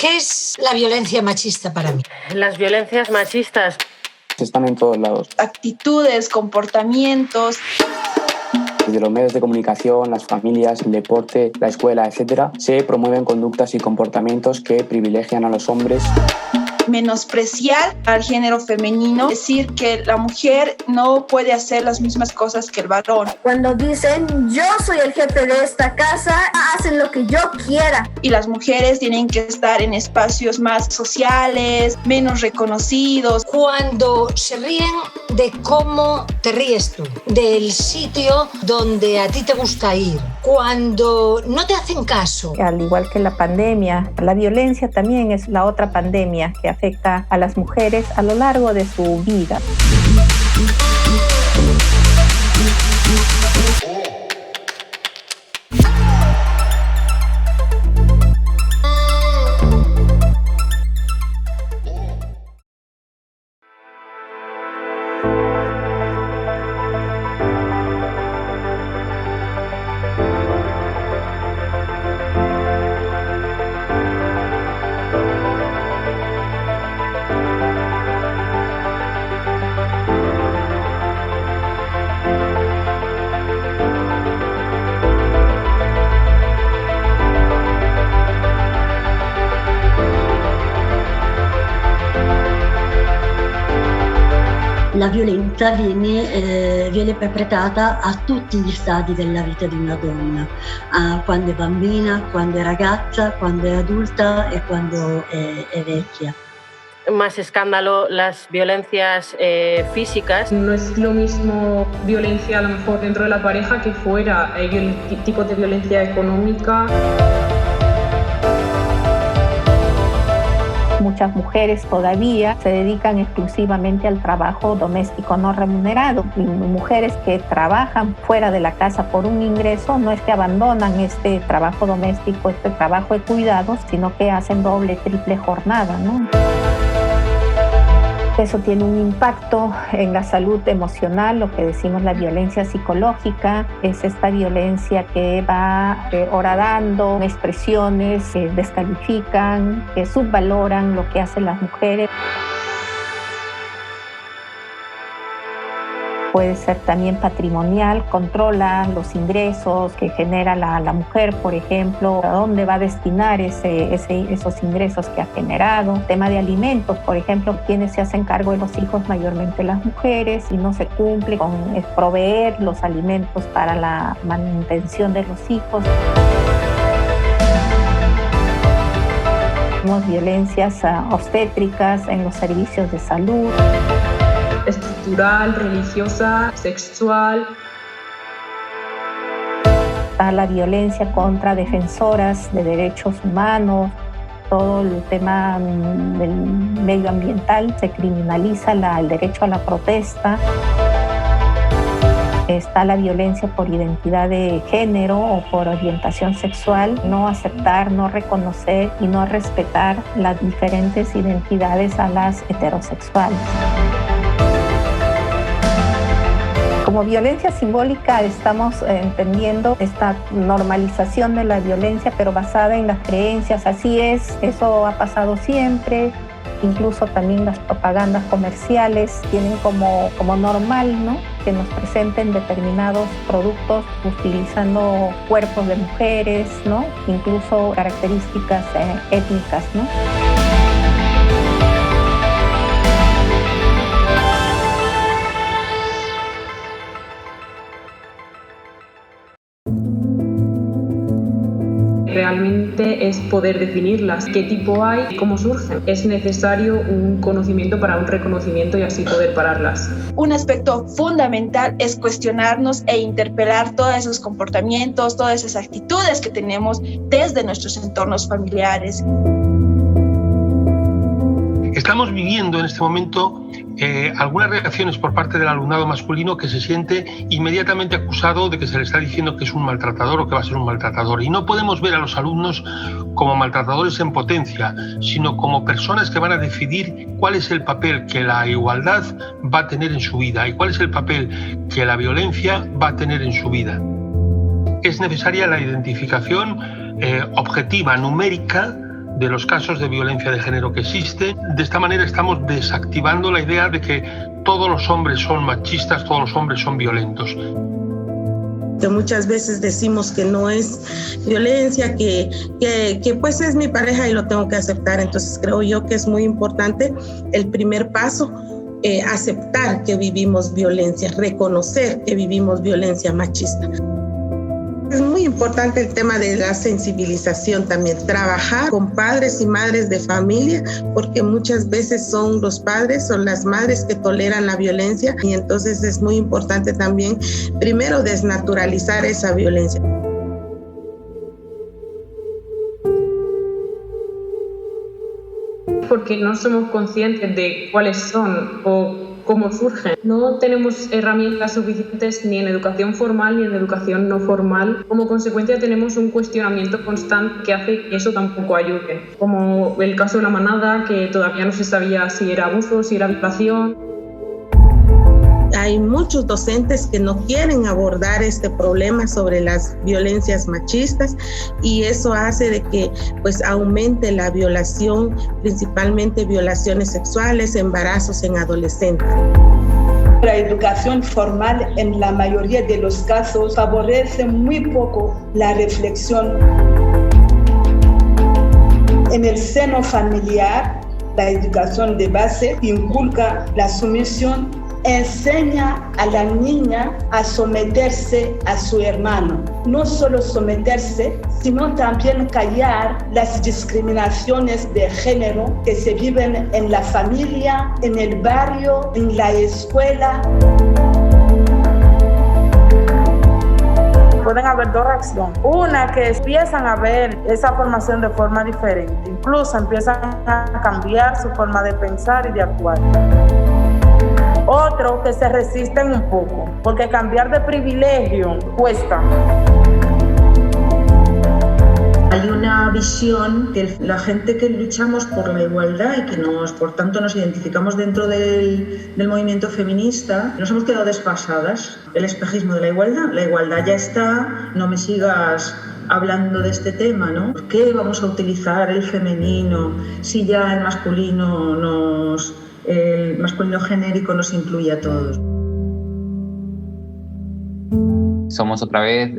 ¿Qué es la violencia machista para mí? Las violencias machistas están en todos lados. Actitudes, comportamientos. Desde los medios de comunicación, las familias, el deporte, la escuela, etc., se promueven conductas y comportamientos que privilegian a los hombres. Menospreciar al género femenino, decir que la mujer no puede hacer las mismas cosas que el varón. Cuando dicen yo soy el jefe de esta casa, hacen lo que yo quiera. Y las mujeres tienen que estar en espacios más sociales, menos reconocidos. Cuando se ríen de cómo te ríes tú, del sitio donde a ti te gusta ir, cuando no te hacen caso. Al igual que la pandemia, la violencia también es la otra pandemia que afecta a las mujeres a lo largo de su vida. La violenza viene perpetrata a tutti gli stadi della vita di una donna, quando è bambina, quando è ragazza, quando è adulta e quando è vecchia. Más escándalo las violencias físicas. No es lo mismo violencia a lo mejor dentro de la pareja que fuera. Hay tipos de violencia económica. Muchas mujeres todavía se dedican exclusivamente al trabajo doméstico no remunerado. Y mujeres que trabajan fuera de la casa por un ingreso no es que abandonan este trabajo doméstico, este trabajo de cuidados, sino que hacen doble, triple jornada, ¿no? Eso tiene un impacto en la salud emocional, lo que decimos la violencia psicológica, es esta violencia que va horadando expresiones que descalifican, que subvaloran lo que hacen las mujeres. Puede ser también patrimonial, controla los ingresos que genera la mujer, por ejemplo, a dónde va a destinar esos ingresos que ha generado. Tema de alimentos, por ejemplo, quienes se hacen cargo de los hijos, mayormente las mujeres, y no se cumple con proveer los alimentos para la manutención de los hijos. Tenemos violencias obstétricas en los servicios de salud. Estructural, religiosa, sexual. Está la violencia contra defensoras de derechos humanos, todo el tema del medio ambiental, se criminaliza el derecho a la protesta. Está la violencia por identidad de género o por orientación sexual, no aceptar, no reconocer y no respetar las diferentes identidades a las heterosexuales. Como violencia simbólica estamos entendiendo esta normalización de la violencia, pero basada en las creencias. Así es, eso ha pasado siempre. Incluso también las propagandas comerciales tienen como normal, ¿no?, que nos presenten determinados productos utilizando cuerpos de mujeres, ¿no?, incluso características étnicas, ¿no? Realmente es poder definirlas, qué tipo hay y cómo surgen. Es necesario un conocimiento para un reconocimiento y así poder pararlas. Un aspecto fundamental es cuestionarnos e interpelar todos esos comportamientos, todas esas actitudes que tenemos desde nuestros entornos familiares. Estamos viviendo en este momento algunas reacciones por parte del alumnado masculino que se siente inmediatamente acusado de que se le está diciendo que es un maltratador o que va a ser un maltratador. Y no podemos ver a los alumnos como maltratadores en potencia, sino como personas que van a decidir cuál es el papel que la igualdad va a tener en su vida y cuál es el papel que la violencia va a tener en su vida. Es necesaria la identificación objetiva, numérica, de los casos de violencia de género que existe. De esta manera estamos desactivando la idea de que todos los hombres son machistas, todos los hombres son violentos. Que muchas veces decimos que no es violencia, que pues es mi pareja y lo tengo que aceptar. Entonces creo yo que es muy importante el primer paso, aceptar que vivimos violencia, reconocer que vivimos violencia machista. Es muy importante el tema de la sensibilización también, trabajar con padres y madres de familia, porque muchas veces son los padres o las madres que toleran la violencia, y entonces es muy importante también, primero, desnaturalizar esa violencia. Porque no somos conscientes de cuáles son o cómo surgen. No tenemos herramientas suficientes ni en educación formal ni en educación no formal. Como consecuencia tenemos un cuestionamiento constante que hace que eso tampoco ayude. Como el caso de la manada, que todavía no se sabía si era abuso, si era violación. Hay muchos docentes que no quieren abordar este problema sobre las violencias machistas, y eso hace de que pues aumente la violación, principalmente violaciones sexuales, embarazos en adolescentes. La educación formal en la mayoría de los casos favorece muy poco la reflexión. En el seno familiar, la educación de base inculca la sumisión, enseña a la niña a someterse a su hermano. No solo someterse, sino también callar las discriminaciones de género que se viven en la familia, en el barrio, en la escuela. Pueden haber dos reacciones. Una, que empiezan a ver esa formación de forma diferente. Incluso empiezan a cambiar su forma de pensar y de actuar. Otro, que se resisten un poco, porque cambiar de privilegio cuesta. Hay una visión que la gente que luchamos por la igualdad y que por tanto nos identificamos dentro del movimiento feminista, nos hemos quedado desfasadas. El espejismo de la igualdad ya está, no me sigas hablando de este tema, ¿no? ¿Por qué vamos a utilizar el femenino si ya el masculino genérico nos incluye a todos? Somos otra vez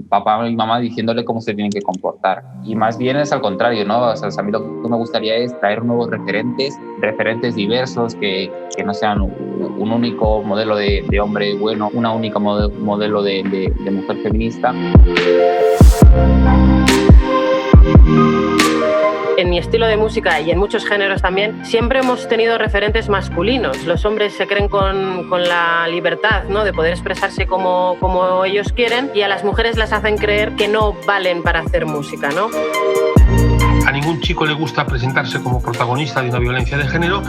papá y mamá diciéndole cómo se tienen que comportar. Y más bien es al contrario, ¿no? O sea, a mí lo que me gustaría es traer nuevos referentes diversos, que no sean un único modelo de hombre bueno, una única modelo de mujer feminista. En mi estilo de música y en muchos géneros también, siempre hemos tenido referentes masculinos. Los hombres se creen con la libertad, ¿no?, de poder expresarse como ellos quieren, y a las mujeres las hacen creer que no valen para hacer música, ¿no? A ningún chico le gusta presentarse como protagonista de una violencia de género,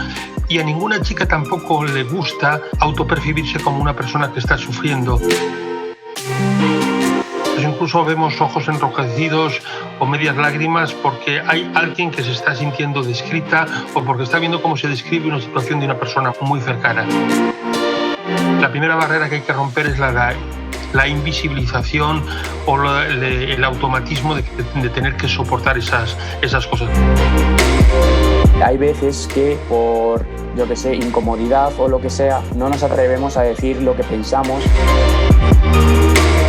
y a ninguna chica tampoco le gusta autopercibirse como una persona que está sufriendo. Incluso vemos ojos enrojecidos o medias lágrimas porque hay alguien que se está sintiendo descrita o porque está viendo cómo se describe una situación de una persona muy cercana. La primera barrera que hay que romper es la invisibilización o el automatismo de tener que soportar esas cosas. Hay veces que por, incomodidad o lo que sea, no nos atrevemos a decir lo que pensamos.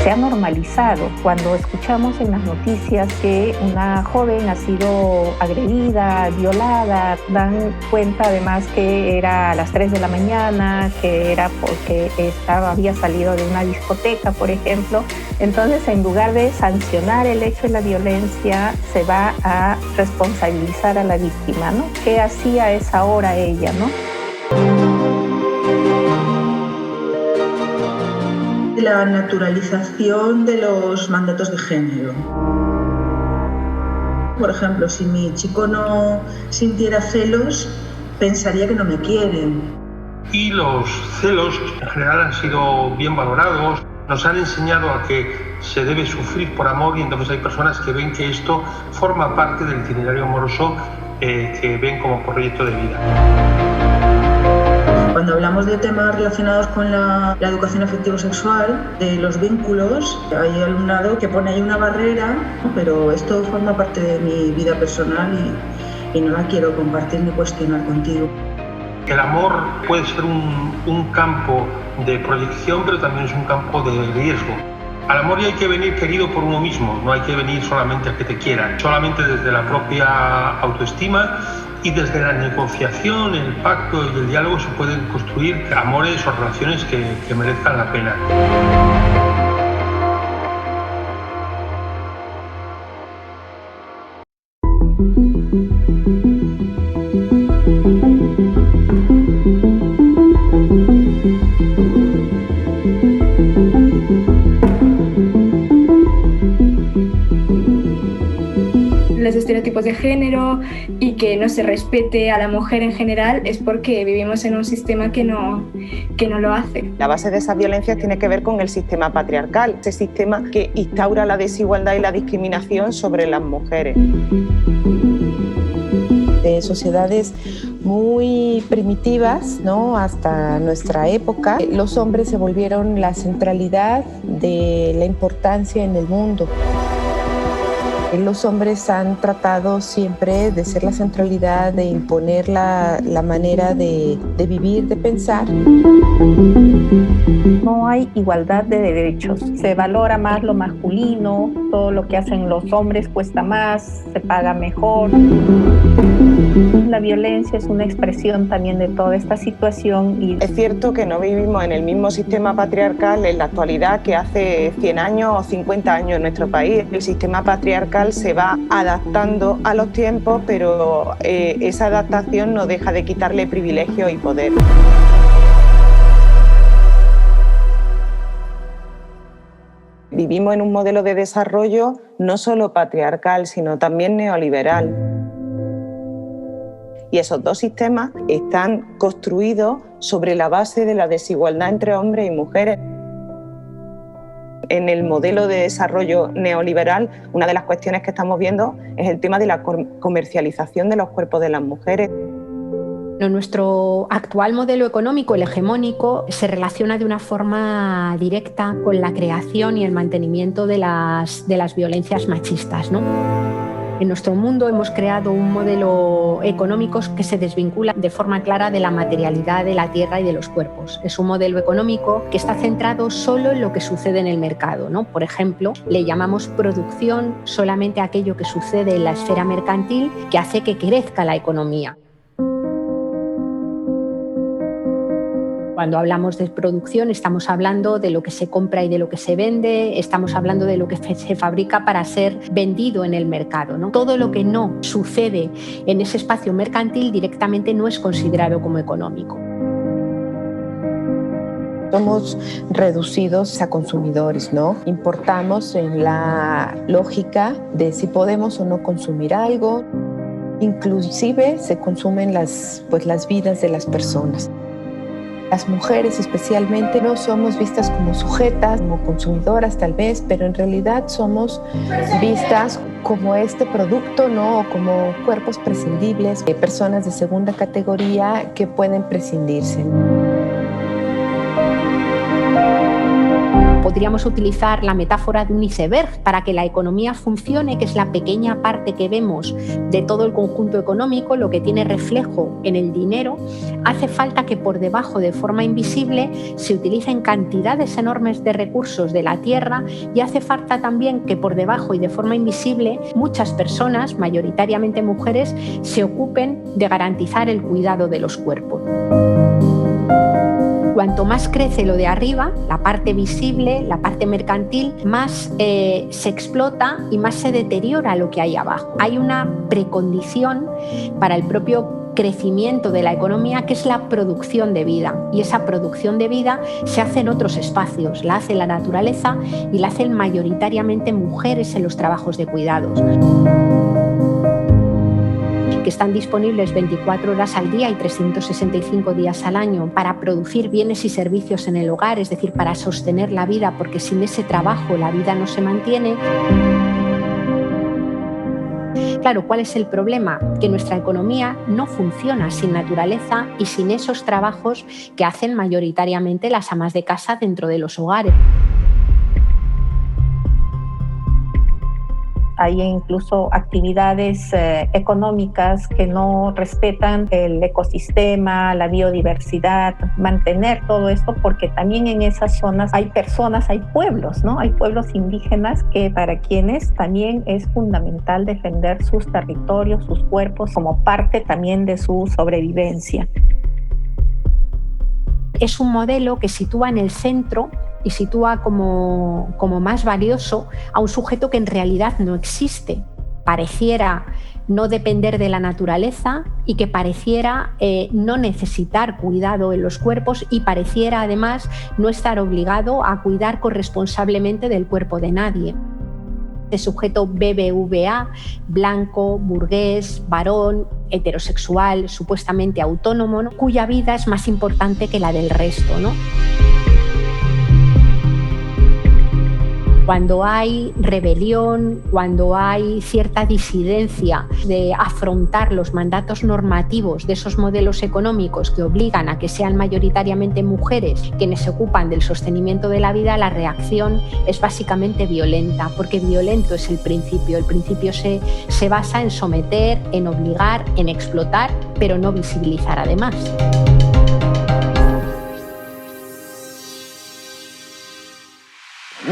Se ha normalizado cuando escuchamos en las noticias que una joven ha sido agredida, violada, dan cuenta además que era a las 3 de la mañana, que era porque había salido de una discoteca, por ejemplo. Entonces, en lugar de sancionar el hecho de la violencia, se va a responsabilizar a la víctima, ¿no? ¿Qué hacía a esa hora ella, no? La naturalización de los mandatos de género. Por ejemplo, si mi chico no sintiera celos, pensaría que no me quieren. Y los celos en general han sido bien valorados. Nos han enseñado a que se debe sufrir por amor, y entonces hay personas que ven que esto forma parte del itinerario amoroso que ven como proyecto de vida. Cuando hablamos de temas relacionados con la educación afectivo-sexual, de los vínculos, hay alumnado que pone ahí una barrera, pero esto forma parte de mi vida personal y no la quiero compartir ni cuestionar contigo. El amor puede ser un campo de proyección, pero también es un campo de riesgo. Al amor ya hay que venir querido por uno mismo, no hay que venir solamente a que te quieran. Solamente desde la propia autoestima y desde la negociación, el pacto y el diálogo se pueden construir amores o relaciones que merezcan la pena. Los estereotipos de género y que no se respete a la mujer en general es porque vivimos en un sistema que no lo hace. La base de esas violencias tiene que ver con el sistema patriarcal, ese sistema que instaura la desigualdad y la discriminación sobre las mujeres. De sociedades muy primitivas, ¿no? Hasta nuestra época, los hombres se volvieron la centralidad de la importancia en el mundo. Los hombres han tratado siempre de ser la centralidad, de imponer la manera de vivir, de pensar. No hay igualdad de derechos. Se valora más lo masculino, todo lo que hacen los hombres cuesta más, se paga mejor. La violencia es una expresión también de toda esta situación. Y es cierto que no vivimos en el mismo sistema patriarcal en la actualidad que hace 100 años o 50 años en nuestro país. El sistema patriarcal se va adaptando a los tiempos, pero esa adaptación no deja de quitarle privilegio y poder. Vivimos en un modelo de desarrollo no solo patriarcal, sino también neoliberal. Y esos dos sistemas están construidos sobre la base de la desigualdad entre hombres y mujeres. En el modelo de desarrollo neoliberal, una de las cuestiones que estamos viendo es el tema de la comercialización de los cuerpos de las mujeres. Nuestro actual modelo económico, el hegemónico, se relaciona de una forma directa con la creación y el mantenimiento de las violencias machistas, ¿no? En nuestro mundo hemos creado un modelo económico que se desvincula de forma clara de la materialidad de la tierra y de los cuerpos. Es un modelo económico que está centrado solo en lo que sucede en el mercado, ¿no? Por ejemplo, le llamamos producción solamente a aquello que sucede en la esfera mercantil que hace que crezca la economía. Cuando hablamos de producción estamos hablando de lo que se compra y de lo que se vende, estamos hablando de lo que se fabrica para ser vendido en el mercado, ¿no? Todo lo que no sucede en ese espacio mercantil directamente no es considerado como económico. Somos reducidos a consumidores, ¿no? Importamos en la lógica de si podemos o no consumir algo. Inclusive se consumen las vidas de las personas. Las mujeres especialmente no somos vistas como sujetas, como consumidoras tal vez, pero en realidad somos vistas como este producto, ¿no? O como cuerpos prescindibles, personas de segunda categoría que pueden prescindirse. Podríamos utilizar la metáfora de un iceberg para que la economía funcione, que es la pequeña parte que vemos de todo el conjunto económico, lo que tiene reflejo en el dinero. Hace falta que por debajo, de forma invisible, se utilicen cantidades enormes de recursos de la tierra y hace falta también que por debajo y de forma invisible muchas personas, mayoritariamente mujeres, se ocupen de garantizar el cuidado de los cuerpos. Cuanto más crece lo de arriba, la parte visible, la parte mercantil, más se explota y más se deteriora lo que hay abajo. Hay una precondición para el propio crecimiento de la economía, que es la producción de vida. Y esa producción de vida se hace en otros espacios, la hace la naturaleza y la hacen mayoritariamente mujeres en los trabajos de cuidados, que están disponibles 24 horas al día y 365 días al año para producir bienes y servicios en el hogar, es decir, para sostener la vida, porque sin ese trabajo la vida no se mantiene. Claro, ¿cuál es el problema? Que nuestra economía no funciona sin naturaleza y sin esos trabajos que hacen mayoritariamente las amas de casa dentro de los hogares. Hay incluso actividades económicas que no respetan el ecosistema, la biodiversidad, mantener todo esto, porque también en esas zonas hay personas, hay pueblos, ¿no? Hay pueblos indígenas que para quienes también es fundamental defender sus territorios, sus cuerpos, como parte también de su sobrevivencia. Es un modelo que sitúa en el centro y sitúa como más valioso a un sujeto que en realidad no existe. Pareciera no depender de la naturaleza y que pareciera no necesitar cuidado en los cuerpos y pareciera además no estar obligado a cuidar corresponsablemente del cuerpo de nadie. De sujeto BBVA, blanco, burgués, varón, heterosexual, supuestamente autónomo, ¿no? Cuya vida es más importante que la del resto, ¿no? Cuando hay rebelión, cuando hay cierta disidencia de afrontar los mandatos normativos de esos modelos económicos que obligan a que sean mayoritariamente mujeres quienes se ocupan del sostenimiento de la vida, la reacción es básicamente violenta, porque violento es el principio. El principio se basa en someter, en obligar, en explotar, pero no visibilizar además.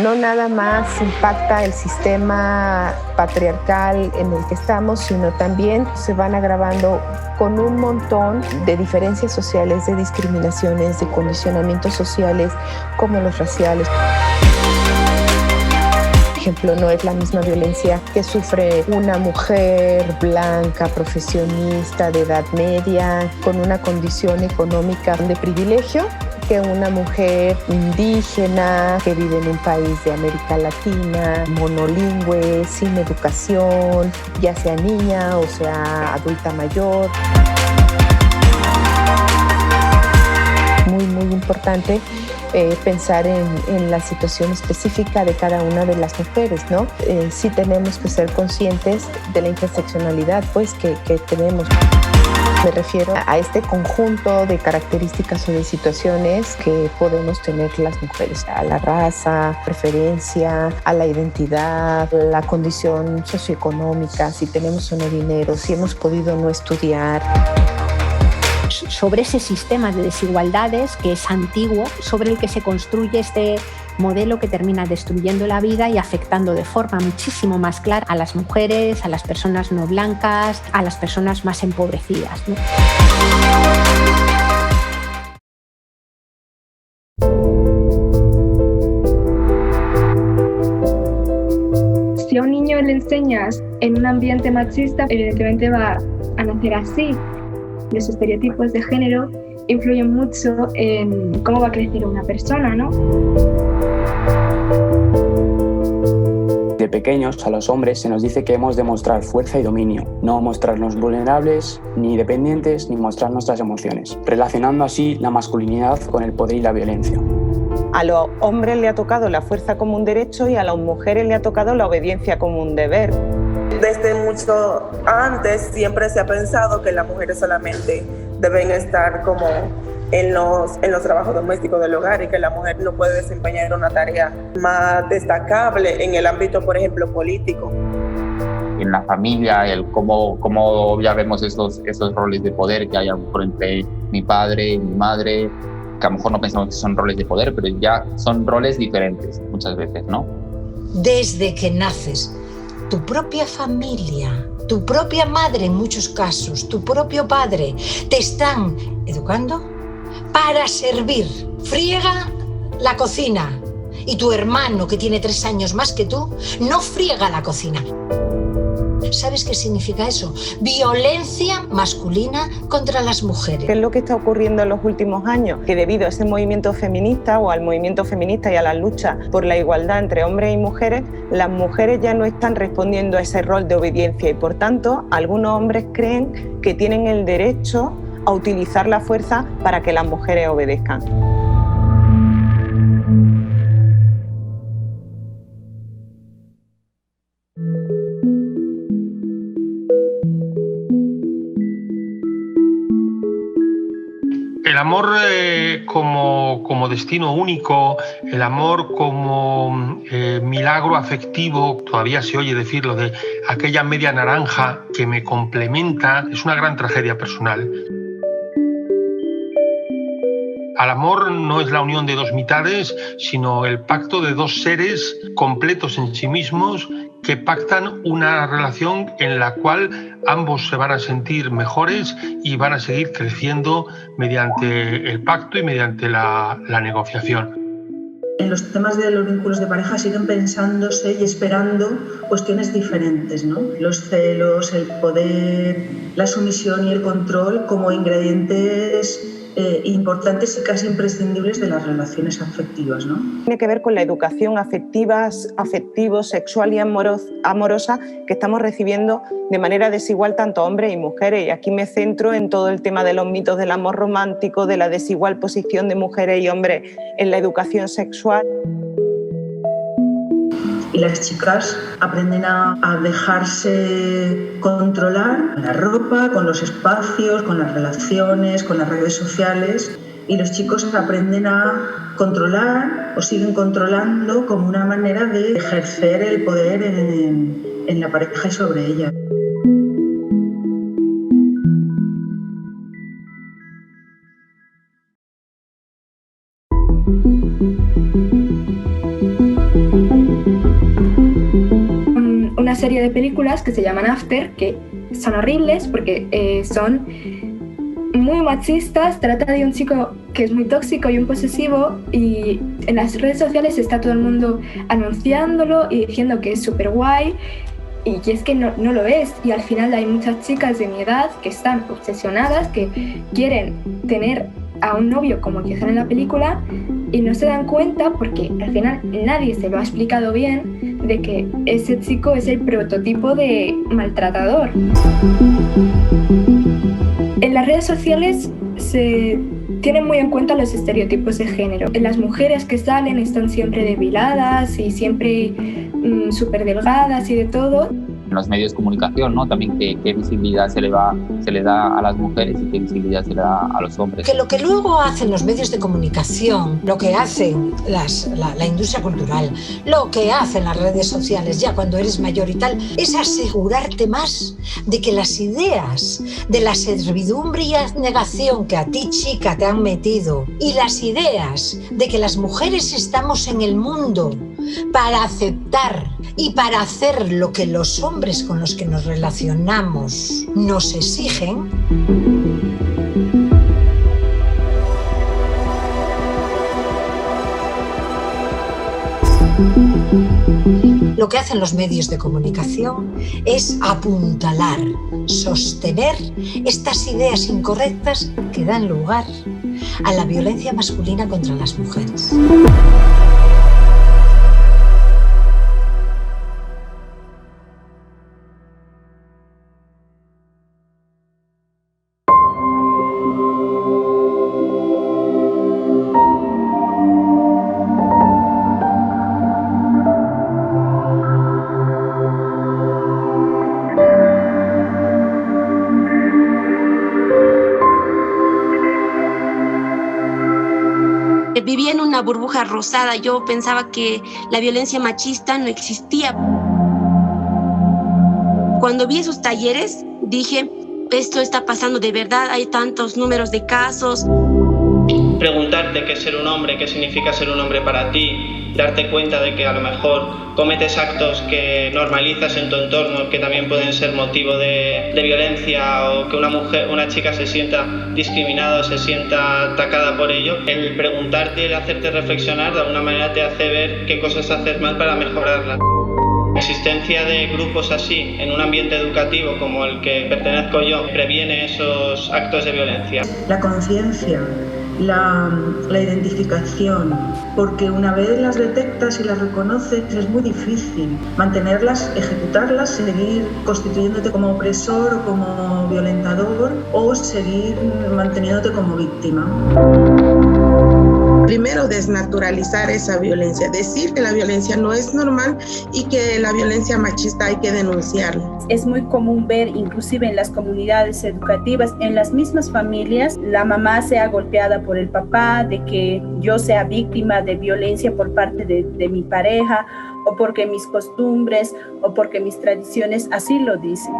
No nada más impacta el sistema patriarcal en el que estamos, sino también se van agravando con un montón de diferencias sociales, de discriminaciones, de condicionamientos sociales como los raciales. Por ejemplo, no es la misma violencia que sufre una mujer blanca, profesionista, de edad media, con una condición económica de privilegio, que una mujer indígena que vive en un país de América Latina, monolingüe, sin educación, ya sea niña o sea adulta mayor. Muy importante pensar en la situación específica de cada una de las mujeres, ¿no? Sí tenemos que ser conscientes de la interseccionalidad pues, que tenemos. Me refiero a este conjunto de características o de situaciones que podemos tener las mujeres, a la raza, preferencia, a la identidad, la condición socioeconómica, si tenemos o no dinero, si hemos podido no estudiar. Sobre ese sistema de desigualdades que es antiguo, sobre el que se construye este modelo que termina destruyendo la vida y afectando de forma muchísimo más clara a las mujeres, a las personas no blancas, a las personas más empobrecidas, ¿no? Si a un niño le enseñas en un ambiente machista, evidentemente va a nacer así. Los estereotipos de género influyen mucho en cómo va a crecer una persona, ¿no? De pequeños a los hombres se nos dice que hemos de mostrar fuerza y dominio, no mostrarnos vulnerables, ni dependientes, ni mostrar nuestras emociones, relacionando así la masculinidad con el poder y la violencia. A los hombres le ha tocado la fuerza como un derecho y a las mujeres le ha tocado la obediencia como un deber. Desde mucho antes siempre se ha pensado que las mujeres solamente deben estar como en los trabajos domésticos del hogar y que la mujer no puede desempeñar una tarea más destacable en el ámbito, por ejemplo, político. En la familia, cómo ya vemos esos roles de poder que hay entre mi padre y mi madre, que a lo mejor no pensamos que son roles de poder, pero ya son roles diferentes muchas veces, ¿no? Desde que naces, tu propia familia, tu propia madre en muchos casos, tu propio padre, te están educando para servir. Friega la cocina y tu hermano, que tiene 3 años más que tú, no friega la cocina. ¿Sabes qué significa eso? Violencia masculina contra las mujeres. ¿Qué es lo que está ocurriendo en los últimos años? Que debido a ese movimiento feminista o al movimiento feminista y a la lucha por la igualdad entre hombres y mujeres, las mujeres ya no están respondiendo a ese rol de obediencia y por tanto algunos hombres creen que tienen el derecho a utilizar la fuerza para que las mujeres obedezcan. amor como destino único, el amor como milagro afectivo, todavía se oye decirlo de aquella media naranja que me complementa, es una gran tragedia personal. Al amor no es la unión de dos mitades, sino el pacto de dos seres completos en sí mismos que pactan una relación en la cual ambos se van a sentir mejores y van a seguir creciendo mediante el pacto y mediante la negociación. En los temas de los vínculos de pareja siguen pensándose y esperando cuestiones diferentes, ¿no? Los celos, el poder, la sumisión y el control como ingredientes importantes y casi imprescindibles de las relaciones afectivas, ¿no? Tiene que ver con la educación afectivo, sexual y amorosa que estamos recibiendo de manera desigual tanto hombres y mujeres. Y aquí me centro en todo el tema de los mitos del amor romántico, de la desigual posición de mujeres y hombres en la educación sexual. Y las chicas aprenden a dejarse controlar con la ropa, con los espacios, con las relaciones, con las redes sociales. Y los chicos aprenden a controlar o siguen controlando como una manera de ejercer el poder en la pareja y sobre ella. Una serie de películas que se llaman After, que son horribles porque son muy machistas, trata de un chico que es muy tóxico y un posesivo, y en las redes sociales está todo el mundo anunciándolo y diciendo que es súper guay, y es que no lo es, y al final hay muchas chicas de mi edad que están obsesionadas, que quieren tener a un novio como el que sale en la película y no se dan cuenta porque al final nadie se lo ha explicado bien de que ese chico es el prototipo de maltratador. En las redes sociales se tienen muy en cuenta los estereotipos de género. Las mujeres que salen están siempre depiladas y siempre súper delgadas y de todo. En los medios de comunicación, ¿no? También qué visibilidad se le da a las mujeres y qué visibilidad se le da a los hombres. Que lo que luego hacen los medios de comunicación, lo que hacen la industria cultural, lo que hacen las redes sociales ya cuando eres mayor y tal, es asegurarte más de que las ideas de la servidumbre y abnegación que a ti, chica, te han metido, y las ideas de que las mujeres estamos en el mundo para aceptar y para hacer lo que los hombres con los que nos relacionamos nos exigen, lo que hacen los medios de comunicación es apuntalar, sostener estas ideas incorrectas que dan lugar a la violencia masculina contra las mujeres. Vivía en una burbuja rosada. Yo pensaba que la violencia machista no existía. Cuando vi esos talleres, dije, esto está pasando de verdad, hay tantos números de casos. Preguntarte qué es ser un hombre, qué significa ser un hombre para ti, darte cuenta de que a lo mejor cometes actos que normalizas en tu entorno, que también pueden ser motivo de violencia, o que una chica se sienta discriminada o se sienta atacada por ello. El preguntarte y el hacerte reflexionar de alguna manera te hace ver qué cosas haces mal para mejorarlas. La existencia de grupos así en un ambiente educativo como el que pertenezco yo previene esos actos de violencia. La conciencia, la identificación, porque una vez las detectas y las reconoces es muy difícil mantenerlas, ejecutarlas, seguir constituyéndote como opresor o como violentador, o seguir manteniéndote como víctima. Primero, desnaturalizar esa violencia, decir que la violencia no es normal y que la violencia machista hay que denunciarla. Es muy común ver, inclusive en las comunidades educativas, en las mismas familias, la mamá sea golpeada por el papá, de que yo sea víctima de violencia por parte de mi pareja, o porque mis costumbres o porque mis tradiciones así lo dicen.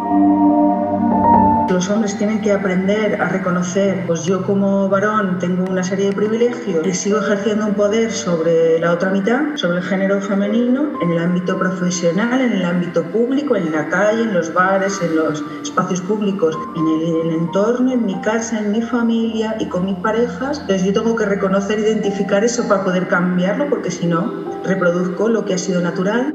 Los hombres tienen que aprender a reconocer, pues yo como varón tengo una serie de privilegios y sigo ejerciendo un poder sobre la otra mitad, sobre el género femenino, en el ámbito profesional, en el ámbito público, en la calle, en los bares, en los espacios públicos, en el entorno, en mi casa, en mi familia y con mis parejas. Entonces yo tengo que reconocer e identificar eso para poder cambiarlo, porque si no, reproduzco lo que ha sido natural.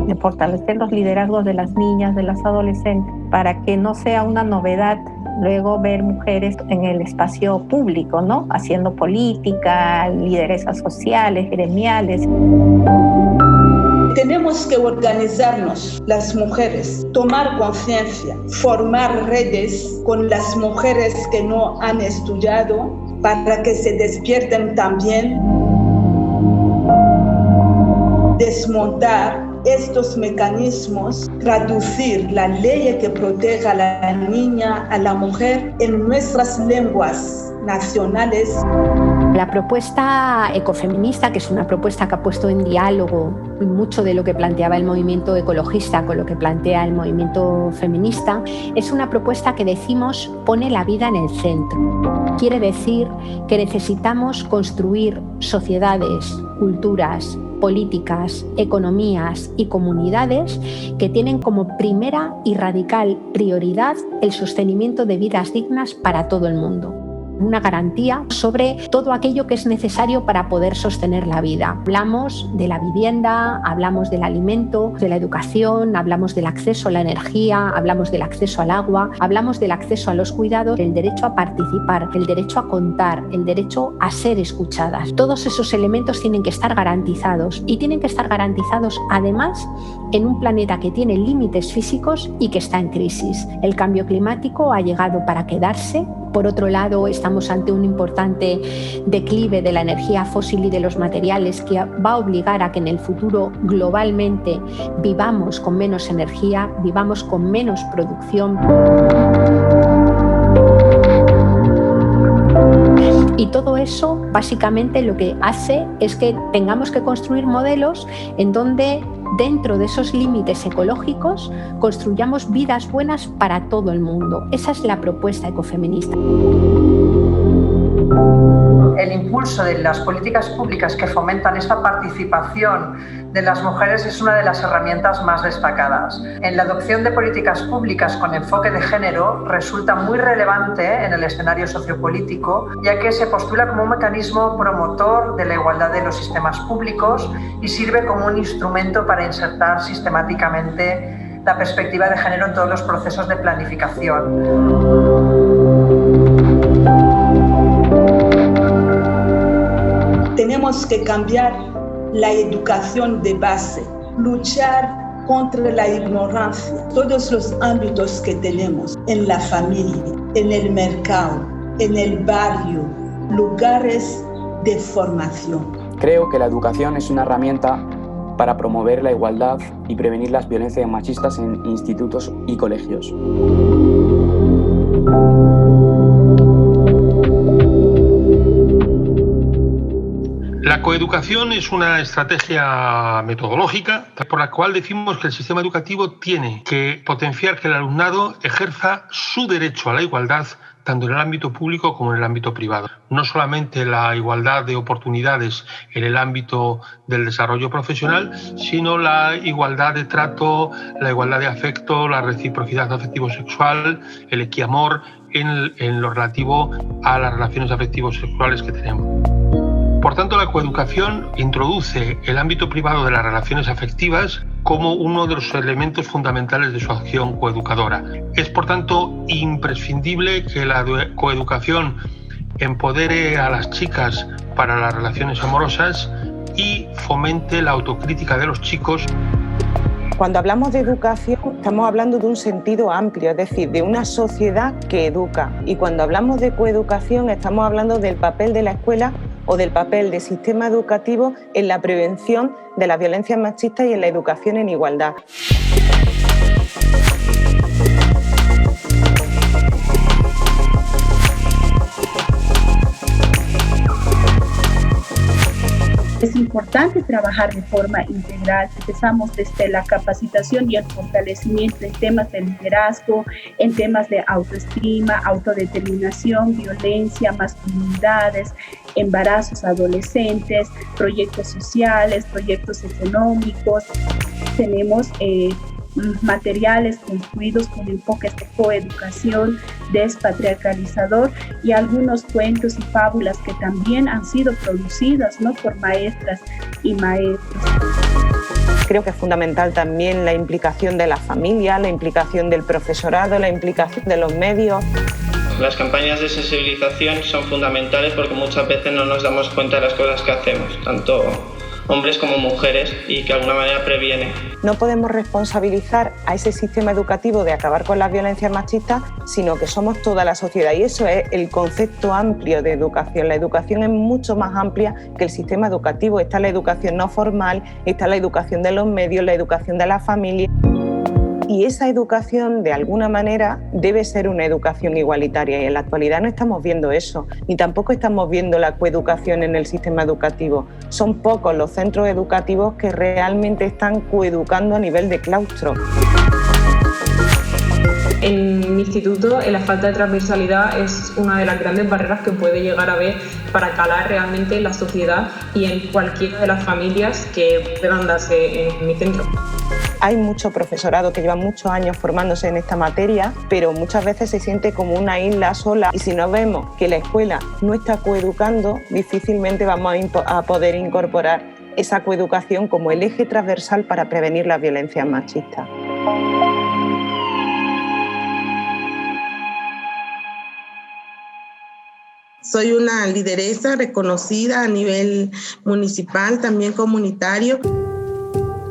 De fortalecer los liderazgos de las niñas, de las adolescentes, para que no sea una novedad luego ver mujeres en el espacio público, ¿no? Haciendo política, lideresas sociales, gremiales. Tenemos que organizarnos, las mujeres, tomar conciencia, formar redes con las mujeres que no han estudiado para que se despierten también. Desmontar estos mecanismos, traducir la ley que protege a la niña, a la mujer, en nuestras lenguas nacionales. La propuesta ecofeminista, que es una propuesta que ha puesto en diálogo mucho de lo que planteaba el movimiento ecologista con lo que plantea el movimiento feminista, es una propuesta que decimos pone la vida en el centro. Quiere decir que necesitamos construir sociedades, culturas, políticas, economías y comunidades que tienen como primera y radical prioridad el sostenimiento de vidas dignas para todo el mundo. Una garantía sobre todo aquello que es necesario para poder sostener la vida. Hablamos de la vivienda, hablamos del alimento, de la educación, hablamos del acceso a la energía, hablamos del acceso al agua, hablamos del acceso a los cuidados, el derecho a participar, el derecho a contar, el derecho a ser escuchadas. Todos esos elementos tienen que estar garantizados y tienen que estar garantizados además en un planeta que tiene límites físicos y que está en crisis. El cambio climático ha llegado para quedarse. Por otro lado, estamos ante un importante declive de la energía fósil y de los materiales que va a obligar a que en el futuro globalmente vivamos con menos energía, vivamos con menos producción. Y todo eso básicamente lo que hace es que tengamos que construir modelos en donde dentro de esos límites ecológicos construyamos vidas buenas para todo el mundo. Esa es la propuesta ecofeminista. El impulso de las políticas públicas que fomentan esta participación de las mujeres es una de las herramientas más destacadas. En la adopción de políticas públicas con enfoque de género resulta muy relevante en el escenario sociopolítico, ya que se postula como un mecanismo promotor de la igualdad de los sistemas públicos y sirve como un instrumento para insertar sistemáticamente la perspectiva de género en todos los procesos de planificación. Tenemos que cambiar la educación de base, luchar contra la ignorancia, todos los ámbitos que tenemos, en la familia, en el mercado, en el barrio, lugares de formación. Creo que la educación es una herramienta para promover la igualdad y prevenir las violencias machistas en institutos y colegios. La coeducación es una estrategia metodológica por la cual decimos que el sistema educativo tiene que potenciar que el alumnado ejerza su derecho a la igualdad tanto en el ámbito público como en el ámbito privado. No solamente la igualdad de oportunidades en el ámbito del desarrollo profesional, sino la igualdad de trato, la igualdad de afecto, la reciprocidad afectivo-sexual, el equiamor en lo relativo a las relaciones afectivo-sexuales que tenemos. Por tanto, la coeducación introduce el ámbito privado de las relaciones afectivas como uno de los elementos fundamentales de su acción coeducadora. Es, por tanto, imprescindible que la coeducación empodere a las chicas para las relaciones amorosas y fomente la autocrítica de los chicos. Cuando hablamos de educación, estamos hablando de un sentido amplio, es decir, de una sociedad que educa. Y cuando hablamos de coeducación, estamos hablando del papel de la escuela o del papel del sistema educativo en la prevención de las violencias machistas y en la educación en igualdad. Es importante trabajar de forma integral. Empezamos desde la capacitación y el fortalecimiento en temas de liderazgo, en temas de autoestima, autodeterminación, violencia, masculinidades, embarazos adolescentes, proyectos sociales, proyectos económicos. Tenemos materiales construidos con enfoques de coeducación, despatriarcalizador y algunos cuentos y fábulas que también han sido producidas, ¿no?, por maestras y maestros. Creo que es fundamental también la implicación de la familia, la implicación del profesorado, la implicación de los medios. Las campañas de sensibilización son fundamentales porque muchas veces no nos damos cuenta de las cosas que hacemos, tanto hombres como mujeres, y que de alguna manera previene. No podemos responsabilizar a ese sistema educativo de acabar con las violencias machistas, sino que somos toda la sociedad, y eso es el concepto amplio de educación. La educación es mucho más amplia que el sistema educativo. Está la educación no formal, está la educación de los medios, la educación de la familia. Y esa educación, de alguna manera, debe ser una educación igualitaria, y en la actualidad no estamos viendo eso, ni tampoco estamos viendo la coeducación en el sistema educativo. Son pocos los centros educativos que realmente están coeducando a nivel de claustro. En mi instituto, la falta de transversalidad es una de las grandes barreras que puede llegar a haber para calar realmente en la sociedad y en cualquiera de las familias que puedan darse en mi centro. Hay mucho profesorado que lleva muchos años formándose en esta materia, pero muchas veces se siente como una isla sola, y si no vemos que la escuela no está coeducando, difícilmente vamos a poder incorporar esa coeducación como el eje transversal para prevenir las violencias machistas. Soy una lideresa reconocida a nivel municipal, también comunitario.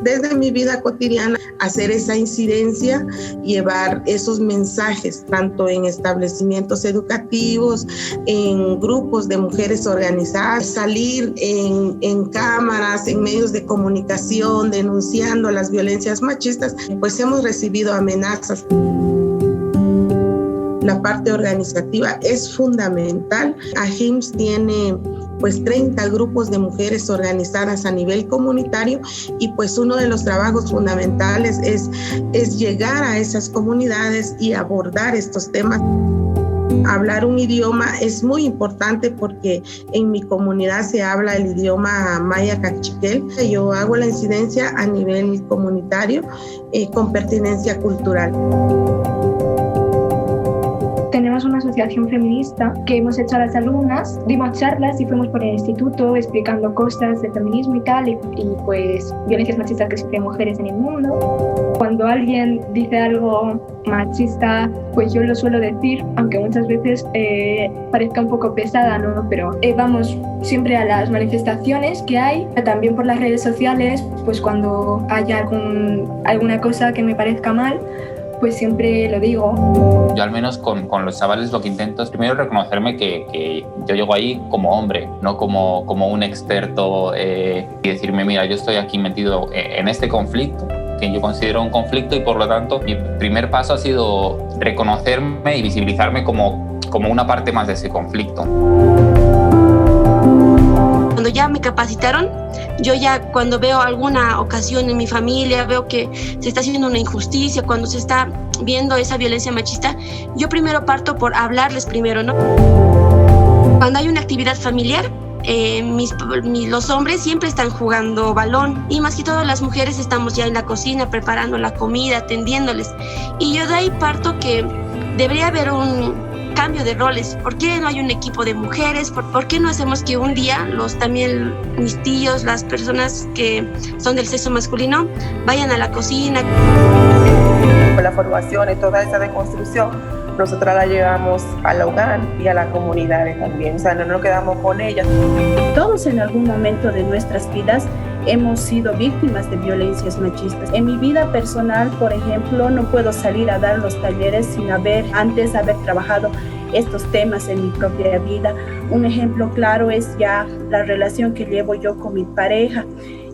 Desde mi vida cotidiana, hacer esa incidencia, llevar esos mensajes, tanto en establecimientos educativos, en grupos de mujeres organizadas, salir en cámaras, en medios de comunicación, denunciando las violencias machistas, pues hemos recibido amenazas. La parte organizativa es fundamental. AHIMSS tiene pues 30 grupos de mujeres organizadas a nivel comunitario, y pues uno de los trabajos fundamentales es llegar a esas comunidades y abordar estos temas. Hablar un idioma es muy importante porque en mi comunidad se habla el idioma maya cachiquel. Yo hago la incidencia a nivel comunitario con pertinencia cultural. Tenemos una asociación feminista que hemos hecho a las alumnas, dimos charlas y fuimos por el instituto explicando cosas de feminismo y tal, y pues violencias machistas que sufren mujeres en el mundo. Cuando alguien dice algo machista, pues yo lo suelo decir, aunque muchas veces parezca un poco pesada, ¿no? Pero vamos siempre a las manifestaciones que hay, también por las redes sociales, pues cuando haya alguna cosa que me parezca mal, pues siempre lo digo. Yo al menos con los chavales lo que intento es primero reconocerme que yo llego ahí como hombre, no como un experto, y decirme, mira, yo estoy aquí metido en este conflicto, que yo considero un conflicto, y por lo tanto mi primer paso ha sido reconocerme y visibilizarme como una parte más de ese conflicto. Cuando ya me capacitaron, yo ya cuando veo alguna ocasión en mi familia, veo que se está haciendo una injusticia, cuando se está viendo esa violencia machista, yo primero parto por hablarles primero, ¿no? Cuando hay una actividad familiar, los hombres siempre están jugando balón, y más que todo las mujeres estamos ya en la cocina preparando la comida, atendiéndoles, y yo de ahí parto que debería haber un cambio de roles. ¿Por qué no hay un equipo de mujeres? ¿Por qué no hacemos que un día también mis tíos, las personas que son del sexo masculino, vayan a la cocina? Con la formación y toda esa deconstrucción, nosotras la llevamos al hogar y a las comunidades también, o sea, no nos quedamos con ellas. Todos en algún momento de nuestras vidas hemos sido víctimas de violencias machistas. En mi vida personal, por ejemplo, no puedo salir a dar los talleres sin haber trabajado estos temas en mi propia vida. Un ejemplo claro es ya la relación que llevo yo con mi pareja.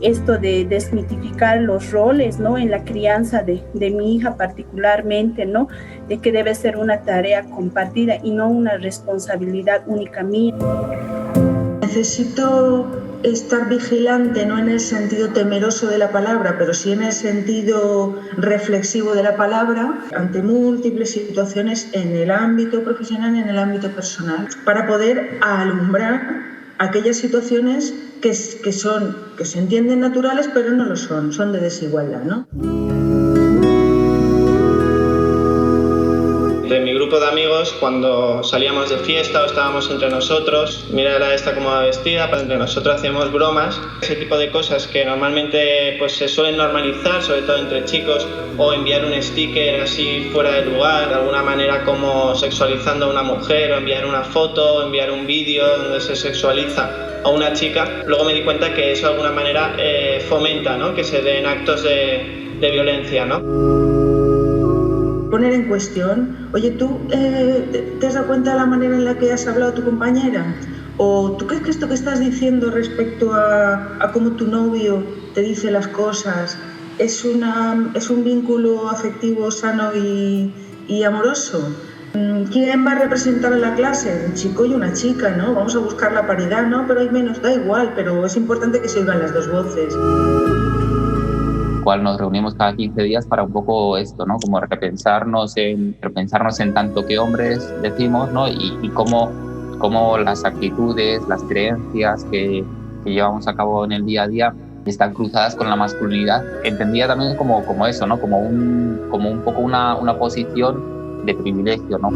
Esto de desmitificar los roles, ¿no? En la crianza de mi hija particularmente, ¿no? De que debe ser una tarea compartida y no una responsabilidad única mía. Necesito estar vigilante, no en el sentido temeroso de la palabra, pero sí en el sentido reflexivo de la palabra, ante múltiples situaciones en el ámbito profesional y en el ámbito personal, para poder alumbrar aquellas situaciones que se entienden naturales, pero no lo son de desigualdad, ¿no? De mi grupo de amigos, cuando salíamos de fiesta o estábamos entre nosotros, mira esta cómo va vestida, entre nosotros hacíamos bromas, ese tipo de cosas que normalmente pues, se suelen normalizar, sobre todo entre chicos, o enviar un sticker así fuera de lugar, de alguna manera como sexualizando a una mujer, o enviar una foto, o enviar un vídeo donde se sexualiza a una chica. Luego me di cuenta que eso de alguna manera fomenta, ¿no? Que se den actos de violencia, ¿no? Poner en cuestión, oye, ¿tú te has dado cuenta de la manera en la que has hablado a tu compañera? ¿O tú crees que esto que estás diciendo respecto a cómo tu novio te dice las cosas es un vínculo afectivo sano y amoroso? ¿Quién va a representar en la clase? Un chico y una chica, ¿no? Vamos a buscar la paridad, ¿no? Pero hay menos, da igual, pero es importante que se oigan las dos voces. Cual nos reunimos cada 15 días para un poco esto, ¿no? Como repensarnos en tanto que hombres decimos, ¿no? Y cómo las actitudes, las creencias que llevamos a cabo en el día a día están cruzadas con la masculinidad. Entendía también como eso, ¿no? Como un poco una posición de privilegio, ¿no?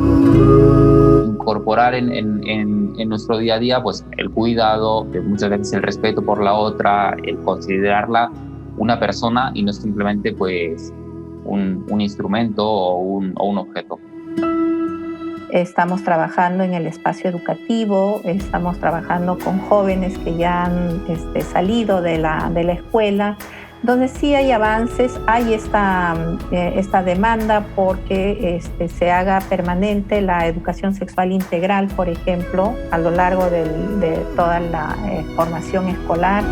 Incorporar en nuestro día a día pues el cuidado, muchas veces el respeto por la otra, el considerarla una persona y no simplemente pues un instrumento o un objeto. Estamos trabajando en el espacio educativo, estamos trabajando con jóvenes que ya han salido de la escuela, donde sí hay avances, hay esta demanda porque se haga permanente la educación sexual integral, por ejemplo, a lo largo de toda la formación escolar.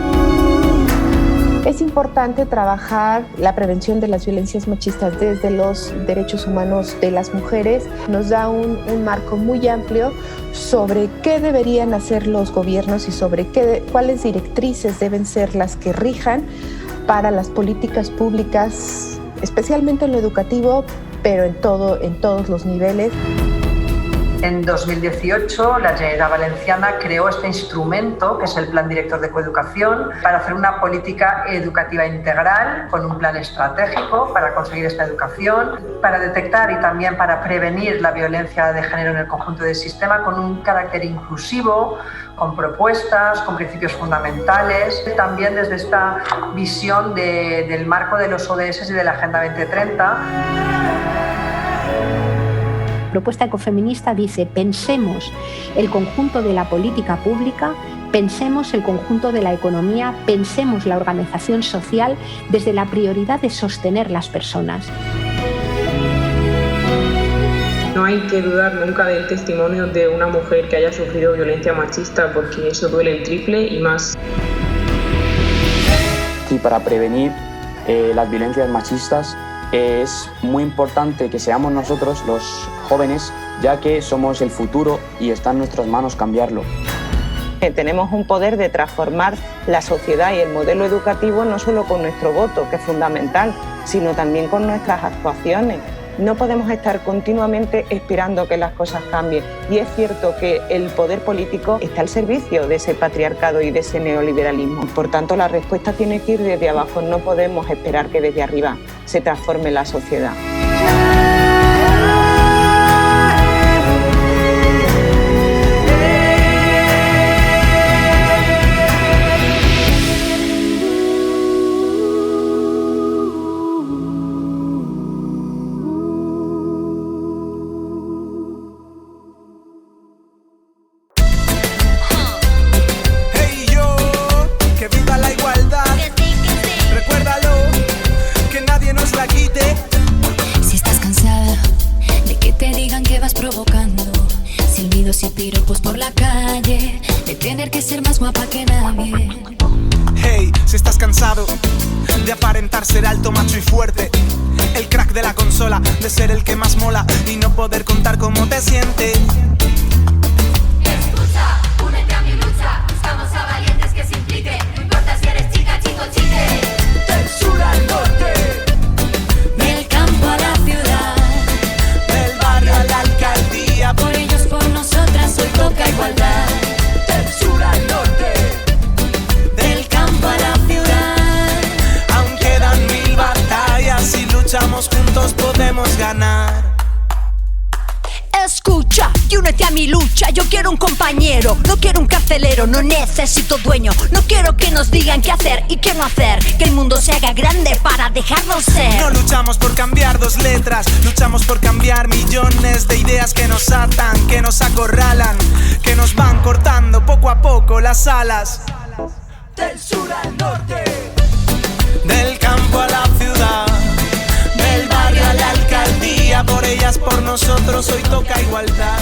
Es importante trabajar la prevención de las violencias machistas desde los derechos humanos de las mujeres. Nos da un marco muy amplio sobre qué deberían hacer los gobiernos y sobre cuáles directrices deben ser las que rijan para las políticas públicas, especialmente en lo educativo, pero en todos los niveles. En 2018, la Generalitat Valenciana creó este instrumento, que es el Plan Director de Coeducación, para hacer una política educativa integral con un plan estratégico para conseguir esta educación, para detectar y también para prevenir la violencia de género en el conjunto del sistema con un carácter inclusivo, con propuestas, con principios fundamentales, también desde esta visión del marco de los ODS y de la Agenda 2030. La propuesta ecofeminista dice: pensemos el conjunto de la política pública, pensemos el conjunto de la economía, pensemos la organización social desde la prioridad de sostener las personas. No hay que dudar nunca del testimonio de una mujer que haya sufrido violencia machista, porque eso duele el triple y más. Y para prevenir las violencias machistas es muy importante que seamos nosotros los jóvenes, ya que somos el futuro y está en nuestras manos cambiarlo. Tenemos un poder de transformar la sociedad y el modelo educativo no solo con nuestro voto, que es fundamental, sino también con nuestras actuaciones. No podemos estar continuamente esperando que las cosas cambien. Y es cierto que el poder político está al servicio de ese patriarcado y de ese neoliberalismo. Por tanto, la respuesta tiene que ir desde abajo. No podemos esperar que desde arriba se transforme la sociedad. Hey yo, que viva la igualdad. más guapa que nadie. Hey, si estás cansado de aparentar ser alto, macho y fuerte, el crack de la consola, de ser el que más mola y no poder contar cómo te sientes. Escucha, únete a mi lucha. Buscamos a valientes que se impliquen. No importa si eres chica, chico, chique. Del sur al norte, Del campo a la ciudad, del barrio a la alcaldía. por ellos, por nosotras, hoy toca igualdad. Del sur al norte, Del campo a la ciudad, aún quedan 1000 batallas. Si luchamos juntos podemos ganar. Escucha y únete a mi lucha. Yo quiero un compañero, no quiero un carcelero. No necesito dueño, no quiero que nos digan qué hacer y qué no hacer. Que el mundo se haga grande para dejarnos ser. No luchamos por cambiar 2 letras, luchamos por cambiar millones de ideas que nos atan, que nos acorralan, que nos van cortando poco a poco las alas. Del sur al norte, del campo a la ciudad, del barrio a la alcaldía. Por ellas, por nosotros, hoy toca igualdad.